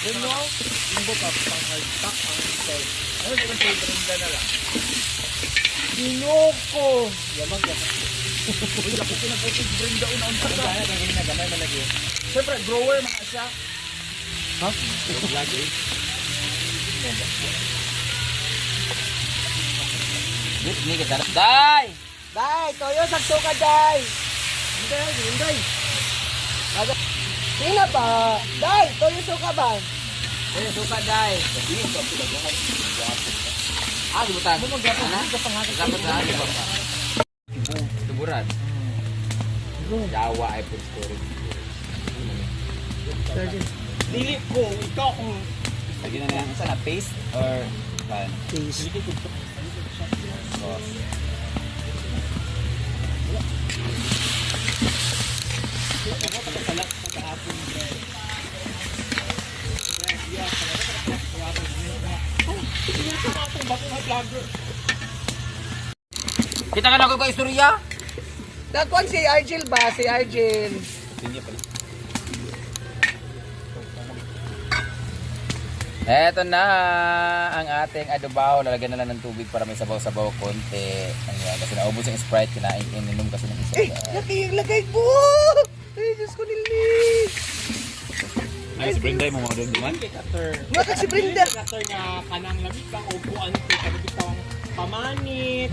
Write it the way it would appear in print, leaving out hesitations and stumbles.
Yun mo, yung buka, pang-hardpack ang ito. Ano naman sa'yo, Brenda na lang? Ginoko! Yamag. Uy, ako pinag-upig Brenda una-un sa ka. Gagawin na, gamay malagi. Siyempre, grower mga siya. Ha? Lagi. Ini kita Day! Day, toyo, sakto ka, Day! Hinday. Sino pa? Day, toyo suka ba? Eh, suka Day. Ah, sebutan. Mana? Dapat lagi, Bapak. Tuburan. Jawa iPhone story. Dili ko, ikaw kung Lagi na yan. Sana paste or pan? taste. Sauce. Kita kan ako ka istorya? Nagkuhan si Argel ba? Si Argel. Tingnan pala. Eto na ang ating adobaw. Lalagyan na lang ng tubig para may sabaw-sabaw konti. Ayan, kasi naubos yung Sprite, ininom kasi ng isa. Lagay po! Ay, Diyos ko nili! Ay, si Brenda yung mga doon duman? Maka si Brenda! Kater nga kanang lamig kang upuan ko kabitang pamanit.